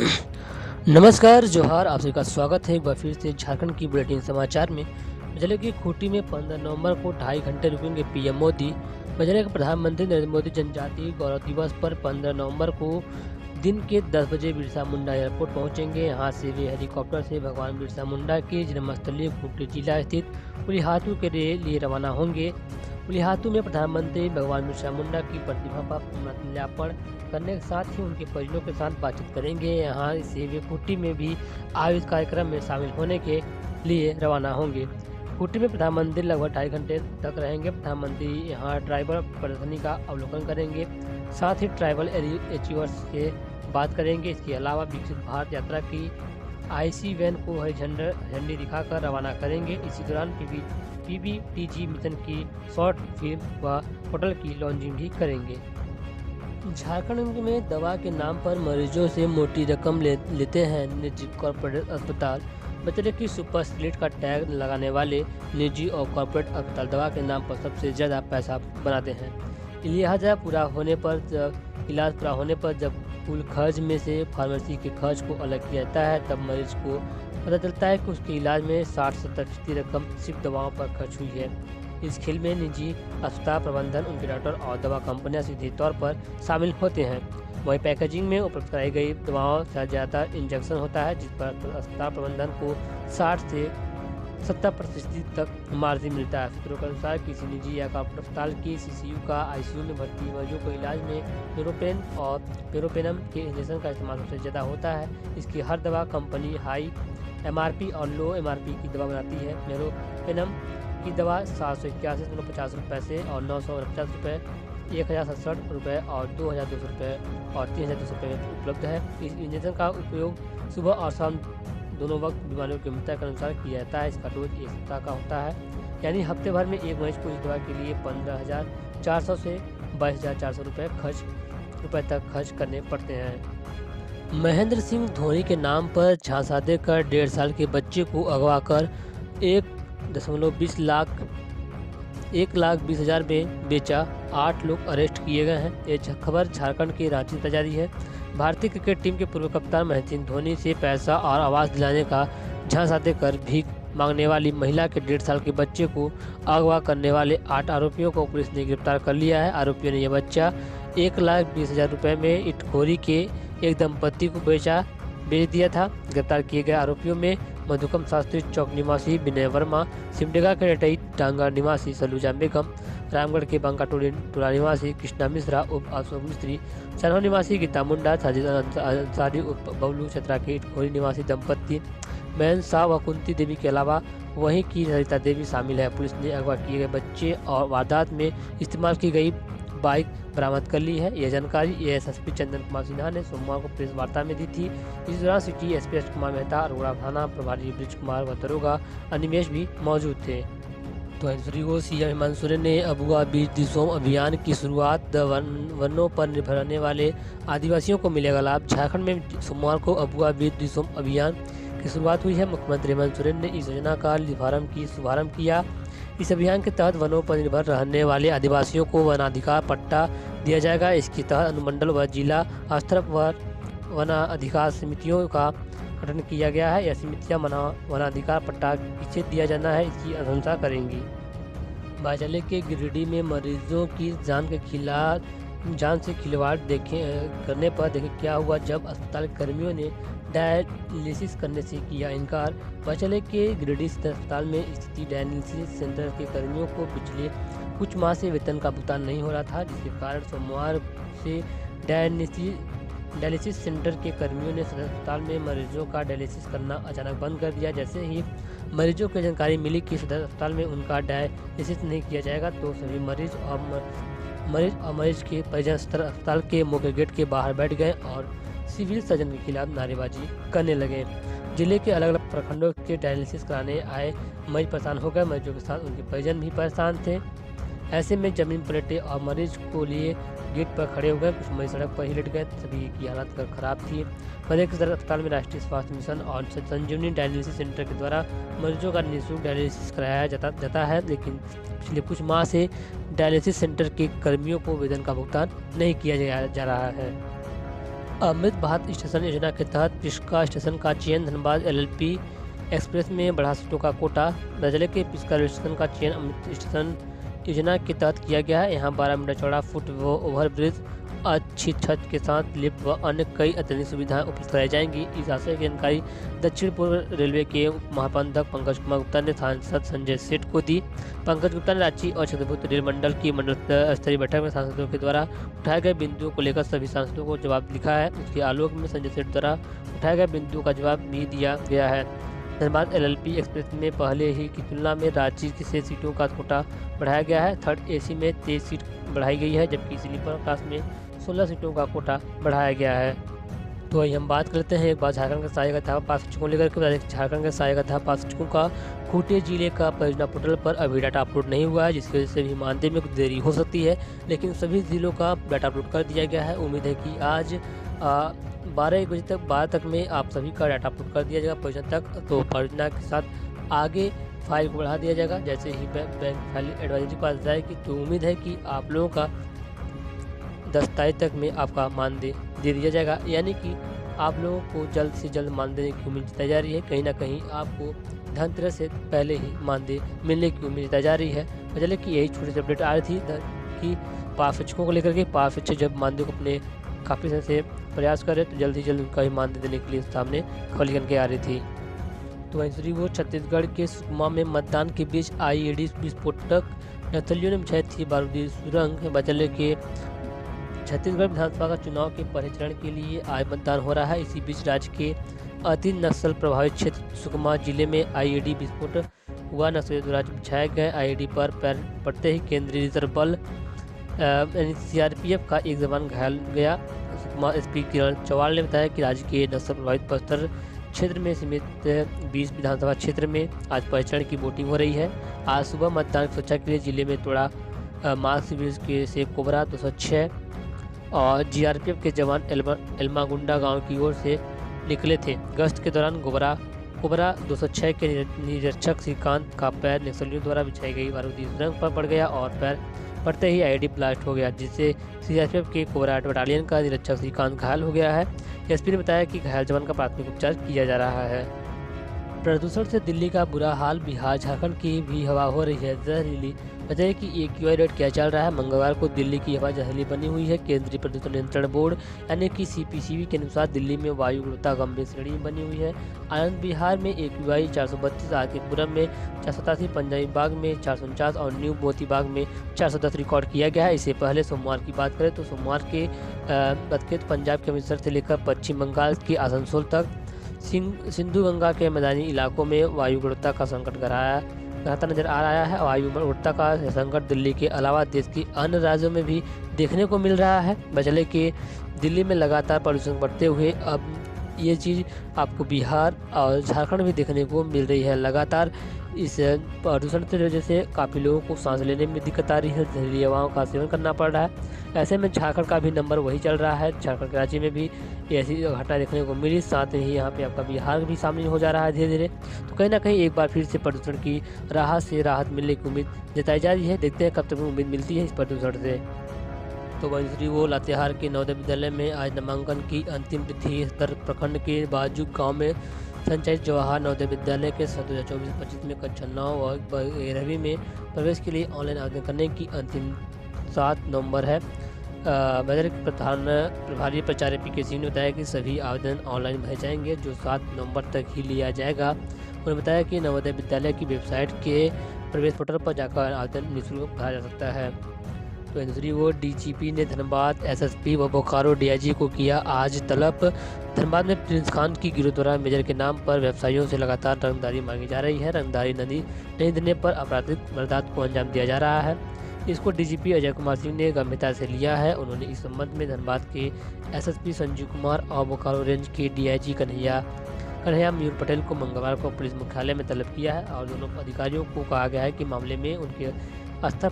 नमस्कार, जोहार, आप सभी का स्वागत है एक बार फिर से झारखंड की बुलेटिन समाचार में। जिले की खूंटी में 15 नवंबर को 2.5 घंटे रुकेंगे पीएम मोदी। जिले के प्रधानमंत्री नरेंद्र मोदी जनजातीय गौरव दिवस पर 15 नवंबर को दिन के 10 बजे बिरसा मुंडा एयरपोर्ट पहुंचेंगे। यहां से वे हेलीकॉप्टर से भगवान बिरसा मुंडा के जन्मस्थली खूंटी जिला स्थित उलिहातू के लिए रवाना होंगे। उलिहातू में प्रधानमंत्री भगवान बिरसा मुंडा की प्रतिमा पर माल्यार्पण करने के साथ ही उनके परिजनों के साथ बातचीत करेंगे। यहाँ से वे खूंटी में भी आयोजित कार्यक्रम में शामिल होने के लिए रवाना होंगे। खूंटी में प्रधानमंत्री लगभग 2.5 घंटे तक रहेंगे। प्रधानमंत्री यहाँ ट्राइबल प्रदर्शनी का अवलोकन करेंगे, साथ ही ट्राइबल अचीवर्स से बात करेंगे। इसके अलावा विकसित भारत यात्रा की IC वैन को हरी झंडी दिखाकर रवाना करेंगे। इसी दौरान PBTG मिशन की शॉर्ट फिल्म व होटल की लॉन्चिंग भी करेंगे। झारखंड में दवा के नाम पर मरीजों से मोटी रकम लेते हैं निजी कॉर्पोरेट अस्पताल। बचने की सुपर स्प्लिट का टैग लगाने वाले निजी और कॉर्पोरेट अस्पताल दवा के नाम पर सबसे ज़्यादा पैसा बनाते हैं। इलाज पूरा होने पर जब कुल खर्च में से फार्मेसी के खर्च को अलग किया जाता है, तब मरीज को पता चलता है कि उसके इलाज में 60-70% रकम सिर्फ दवाओं पर खर्च हुई है। इस खेल में निजी अस्पताल प्रबंधन, उनके डॉक्टर और दवा कंपनियां सीधे तौर पर शामिल होते हैं। वहीं पैकेजिंग में उपलब्ध कराई गई दवाओं से ज़्यादातर इंजेक्शन होता है, जिस पर अस्पताल प्रबंधन को 60 से 70% तक मार्जिन मिलता है। सूत्रों के अनुसार किसी निजी या कॉर्पोरेट अस्पताल की CCU का ICU में भर्ती मरीजों को इलाज में न्यूरोपेन और पेरोपेनम के इंजेक्शन का इस्तेमाल सबसे ज़्यादा होता है। इसकी हर दवा कंपनी हाई MRP और लो MRP की दवा बनाती है। न्यूरोपेनम की दवा 781.50 रुपये से और 950 रुपये, 1067 रुपये और 2200 रुपये और 3200 रुपये में उपलब्ध है। इस इंजेक्शन का उपयोग सुबह और शाम दोनों वक्त बीमारियों की गंभीरता के अनुसार किया जाता है। इसका डोज 1 सप्ताह का होता है, यानी हफ्ते भर में एक मरीज को इस दवा के लिए 15,400 से 22,400 रुपये तक खर्च करने पड़ते हैं। महेंद्र सिंह धोनी के नाम पर झांसा देकर 1.5 साल के बच्चे को अगवा कर 1,20,000 में बेचा, 8 लोग अरेस्ट किए गए हैं। ये खबर झारखंड के रांची से जारी है। भारतीय क्रिकेट टीम के पूर्व कप्तान महेंद्र सिंह धोनी से पैसा और आवास दिलाने का झांसा देकर भीख मांगने वाली महिला के 1.5 साल के बच्चे को अगवा करने वाले 8 आरोपियों को पुलिस ने गिरफ्तार कर लिया है। आरोपियों ने यह बच्चा 1,20,000 रुपये में इटखोरी के एक दंपति को बेच दिया था। गिरफ्तार किए गए आरोपियों में मधुकम शास्त्री चौक निवासी विनय वर्मा, सिमडेगा के रटई टांगा निवासी सलूजा बेगम, रामगढ़ के बांका टोला निवासी कृष्णा मिश्रा उप अशोक मिस्त्री, सनहो निवासी गीता मुंडा, साजिद अंसारी उप बबलू चतरा के इटखोरी निवासी दंपति मैन शाह व कुंती देवी के अलावा वहीं की सरिता देवी शामिल है। पुलिस ने अगवा किए गए बच्चे और वारदात में इस्तेमाल की गई बाइक बरामद कर ली है। यह जानकारी ASSP चंदन कुमार सिन्हा ने सोमवार को प्रेस वार्ता में दी थी। इस दौरान सिटी SP अशोक कुमार मेहता, अरोड़ा थाना प्रभारी ब्रिज कुमार व दरोगा अनिमेश भी मौजूद थे। तो को CM हेमंत सोरेन ने अबुआ बीज दिसोम अभियान की शुरुआत। वनों पर निर्भर रहने वाले आदिवासियों को मिलेगा लाभ। झारखंड में सोमवार को अबुआ बीज दिसोम अभियान की शुरुआत हुई है। मुख्यमंत्री हेमंत सोरेन ने इस योजना का शुभारंभ किया। इस अभियान के तहत वनों पर निर्भर रहने वाले आदिवासियों को वनाधिकार पट्टा दिया जाएगा। इसके तहत अनुमंडल व जिला स्तर पर वनाधिकार समितियों का गठन किया गया है। यह समितियां वनाधिकार पट्टा किसे दिया जाना है, इसकी अनुशंसा करेंगी। बाजले के गिरिडीह में मरीजों की जान से खिलवाड़ करने पर क्या हुआ जब अस्पताल कर्मियों ने डायलिसिस करने से किया इनकार। बाजले के गिरिडीह अस्पताल में स्थित डायलिसिस सेंटर के कर्मियों को पिछले कुछ माह से वेतन का भुगतान नहीं हो रहा था, जिसके कारण सोमवार से डायलिसिस सेंटर के कर्मियों ने सदर अस्पताल में मरीजों का डायलिसिस करना अचानक बंद कर दिया। जैसे ही मरीजों को जानकारी मिली कि सदर अस्पताल में उनका डायलिसिस नहीं किया जाएगा, तो सभी मरीज और मरीज के परिजन सदर अस्पताल के मुख्य गेट के बाहर बैठ गए और सिविल सर्जन के खिलाफ नारेबाजी करने लगे। जिले के अलग अलग प्रखंडों के डायलिसिस कराने आए मरीज परेशान हो गए। मरीजों के साथ उनके परिजन भी परेशान थे। ऐसे में जमीन पलटे और मरीज को लिए गेट पर खड़े हो गए। कुछ मरीज सड़क पर ही लेट गए। सभी की हालत खराब थी। मधे के सदर अस्पताल में राष्ट्रीय स्वास्थ्य मिशन और संजीवनी डायलिसिस सेंटर के द्वारा मरीजों का निःशुल्क डायलिसिस कराया जाता है, लेकिन पिछले कुछ माह से डायलिसिस सेंटर के कर्मियों को वेतन का भुगतान नहीं किया जा रहा है। अमृत भारत स्टेशन योजना के तहत पिस्का स्टेशन का चयन धनबाद एलएलपी एक्सप्रेस में बढ़ा सीटों का कोटा। जिले के पिस्का रेलवे स्टेशन का चयन अमृत स्टेशन योजना के तहत किया गया है। यहाँ 12 मीटर चौड़ा फुट व ओवरब्रिज, अच्छी छत के साथ लिफ्ट व अन्य कई अत्याधुनिक सुविधाएं उपलब्ध कराई जाएंगी। इस आशय की जानकारी दक्षिण पूर्व रेलवे के महाप्रबंधक पंकज कुमार गुप्ता ने सांसद संजय सेठ को दी। पंकज गुप्ता ने रांची और छतरपुर रेल मंडल की मंडल स्तरीय बैठक में सांसदों के द्वारा उठाए गए बिंदुओं को लेकर सभी सांसदों को जवाब लिखा है। इसके आलोक में संजय सेठ द्वारा उठाए गए बिंदुओं का जवाब भी दिया गया है। धनबाद एलएलपी एक्सप्रेस में पहले ही की तुलना में रांची से सीटों का कोटा बढ़ाया गया है। थर्ड एसी में 23 सीट बढ़ाई गई है, जबकि स्लीपर क्लास में 16 सीटों का कोटा बढ़ाया गया है। तो वही हम बात करते हैं एक बार झारखंड के सहायक अध्यापक पास शिक्षकों लेकर के। झारखंड के सहायक अध्यापक पास शिक्षकों का खूंटी जिले का परियोजना पोर्टल पर अभी डाटा अपलोड नहीं हुआ है, जिसकी वजह से भी मानदेय में कुछ देरी हो सकती है, लेकिन सभी जिलों का डाटा अपलोड कर दिया गया है। उम्मीद है कि आज 12 तक में आप सभी का डाटा अपलोड कर दिया जाएगा परियोजना तक। तो परियोजना के साथ आगे फाइल को बढ़ा दिया जाएगा। जैसे ही बैंक फाइल एडवाइजरी पास जाएगी तो उम्मीद है कि आप लोगों का 10 तारीख तक में आपका मानदेय दे दिया जाएगा, यानी कि आप लोगों को जल्द से जल्द मानदेय की उम्मीद जताई जा रही है। कहीं ना कहीं आपको धनतेरस से पहले ही मानदेय मिलने की उम्मीद जताई जा रही है। चलिए कि यही छोटी सी अपडेट आ रही थी कि पास शिक्षकों को लेकर के पास शिक्षक जब मानदेय को अपने काफ़ी समय से प्रयास करें तो जल्द ही जल्द उनका ही मानदेय देने के लिए सामने खली करके आ रही थी। तो दूसरी वो छत्तीसगढ़ के सुकमा में मतदान के बीच आईईडी विस्फोटक, नक्सलियों ने बिछाई थी बारूदी सुरंग। बचले के छत्तीसगढ़ विधानसभा का चुनाव के पहले चरण के लिए आज मतदान हो रहा है। इसी बीच राज्य के अति नक्सल प्रभावित क्षेत्र सुकमा जिले में आईईडी विस्फोट हुआ। नक्सलियों द्वारा बिछाए गए आईईडी पर पैर पड़ते ही केंद्रीय रिजर्व बल सीआरपीएफ का एक जवान घायल गया। सुकमा एसपी किरण चौहान ने बताया कि राज्य के नक्सल प्रभावित बस्तर क्षेत्र में सीमित 20 विधानसभा क्षेत्र में आज पहले चरण की वोटिंग हो रही है। आज सुबह मतदान की सुरक्षा के लिए जिले में तोड़ा मार्ग शिविर के से कोबरा 206 और जीआरपीएफ के जवान एल्मागुंडा गांव की ओर से निकले थे। गश्त के दौरान कोबरा 206 के निरीक्षक श्रीकांत का पैर नक्सलियों द्वारा बिछाई गई बारूदी सुरंग पर पड़ गया और पैर पड़ते ही आईईडी ब्लास्ट हो गया, जिससे सीआरपीएफ के कोबरा बटालियन का निरीक्षक श्रीकांत घायल हो गया है। एसपी ने बताया कि घायल जवान का प्राथमिक उपचार किया जा रहा है। प्रदूषण से दिल्ली का बुरा हाल, बिहार झारखंड की भी हवा हो रही है जहरीली। वजह है कि AQI रेट क्या चल रहा है। मंगलवार को दिल्ली की हवा जहरीली बनी हुई है। केंद्रीय प्रदूषण नियंत्रण बोर्ड यानी कि CPCB के अनुसार दिल्ली में वायु गुणवत्ता गंभीर श्रेणी में बनी हुई है। आनंद विहार में AQI 432, आतिपुरम में 487, पंजाबी बाग में 449 और न्यू मोती बाग में 410 रिकॉर्ड किया गया है। इससे पहले सोमवार की बात करें तो सोमवार के पंजाब के अमृतसर से लेकर पश्चिम बंगाल के आसनसोल तक सिंधु गंगा के मैदानी इलाकों में वायु गुणवत्ता का संकट गहराता नजर आ रहा है। वायु गुणवत्ता का संकट दिल्ली के अलावा देश के अन्य राज्यों में भी देखने को मिल रहा है। बचले कि दिल्ली में लगातार प्रदूषण बढ़ते हुए अब ये चीज़ आपको बिहार और झारखंड में देखने को मिल रही है। लगातार इस प्रदूषण की वजह से काफ़ी लोगों को सांस लेने में दिक्कत आ रही है, जहरीली हवाओं का सेवन करना पड़ रहा है। ऐसे में झारखंड का भी नंबर वही चल रहा है। झारखंड के राज्य में भी ऐसी घटना देखने को मिली, साथ ही यहाँ पे आपका बिहार भी शामिल हो जा रहा है धीरे धीरे। तो कहीं ना कहीं एक बार फिर से प्रदूषण की राहत मिलने की उम्मीद जताई जा रही है। देखते हैं कब तक उम्मीद मिलती है इस प्रदूषण से। तो दूसरी वो लातेहार के नवोदय विद्यालय में आज नामांकन की अंतिम तिथि। सदर प्रखंड के बाजू गाँव में संचालित जवाहर नवोदय विद्यालय के 2024-25 में कक्षा 9 और 11वीं में प्रवेश के लिए ऑनलाइन आवेदन करने की अंतिम 7 नवंबर है। बजट के प्रधान प्रभारी प्राचार्य PK सिंह ने बताया कि सभी आवेदन ऑनलाइन भरे जाएंगे, जो 7 नवंबर तक ही लिया जाएगा। उन्होंने बताया कि नवोदय विद्यालय की वेबसाइट के प्रवेश पोर्टल पर जाकर आवेदन निःशुल्क भरा जा सकता है। तो दूसरी वो DGP ने धनबाद SSP व बोकारो DIG को किया आज तलब। धनबाद में प्रिंस खान की गिरोह द्वारा मेजर के नाम पर व्यवसायियों से लगातार रंगदारी मांगी जा रही है। रंगदारी नहीं देने पर आपराधिक वारदात को अंजाम दिया जा रहा है। इसको DGP अजय कुमार सिंह ने गंभीरता से लिया है। उन्होंने इस संबंध में धनबाद के SSP संजीव कुमार और बोकारो रेंज के DIG कन्हैया मयूर पटेल को मंगलवार को पुलिस मुख्यालय में तलब किया है और दोनों अधिकारियों को कहा गया है कि मामले में उनके स्तर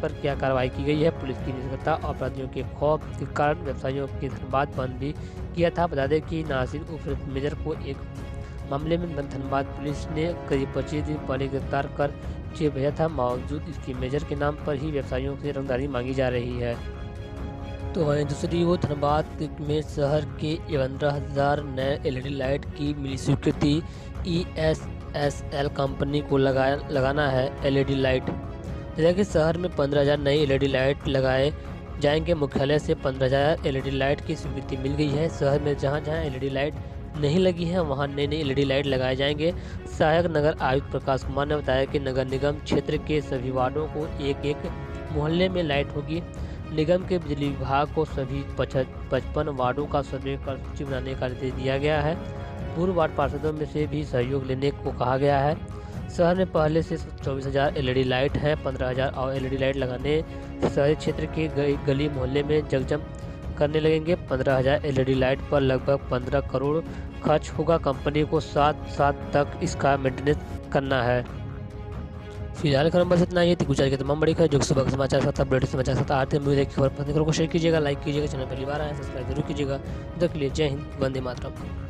पर क्या कार्रवाई की गई है। पुलिस की निष्क्रियता और अपराधियों के खौफ के कारण व्यवसायियों के धनबाद बंद भी किया था। बता दें कि नासिर उर्फ मेजर को एक मामले में धनबाद पुलिस ने करीब 25 दिन पहले गिरफ्तार कर जेल भेजा था। मौजूद इसकी मेजर के नाम पर ही व्यवसायियों से रंगदारी मांगी जा रही है। तो वहीं दूसरी ओर धनबाद में शहर के 15,000 नए एलईडी लाइट की मिली स्वीकृति। ईएसएसएल कंपनी को लगाना है एलईडी लाइट। जिले के शहर में 15,000 नई एलईडी लाइट लगाए जाएंगे। मुख्यालय से 15,000 एलईडी लाइट की स्वीकृति मिल गई है। शहर में जहां जहां एलईडी लाइट नहीं लगी है वहां नई नई एलईडी लाइट लगाए जाएंगे। सहायक नगर आयुक्त प्रकाश कुमार ने बताया कि नगर निगम क्षेत्र के सभी वार्डों को एक एक मोहल्ले में लाइट होगी। निगम के बिजली विभाग को सभी 55 वार्डों का सर्वे कर सूची बनाने का निर्देश दिया गया है। पूर्व वार्ड पार्षदों में से भी सहयोग लेने को कहा गया है। शहर में पहले से 24,000 एलईडी लाइट हैं। 15,000 और एलईडी लाइट लगाने से शहरी क्षेत्र के गली मोहल्ले में जगजम करने लगेंगे। 15,000 एलईडी लाइट पर लगभग 15 करोड़ खर्च होगा। कंपनी को 7 तक इसका मेंटेनेंस करना है। फिलहाल खबर बस इतना ही थी। गुजरात के तमाम बड़ी खबर जो सुबह के समाचार साथ अपडेट समाचार साथ आते हैं। मुझे खबर पसंद करो को शेयर कीजिएगा, लाइक कीजिएगा, चैनल पहली बार आए सब्सक्राइब जरूर कीजिएगा। तब तक के लिए जय हिंद, वंदे मातरम।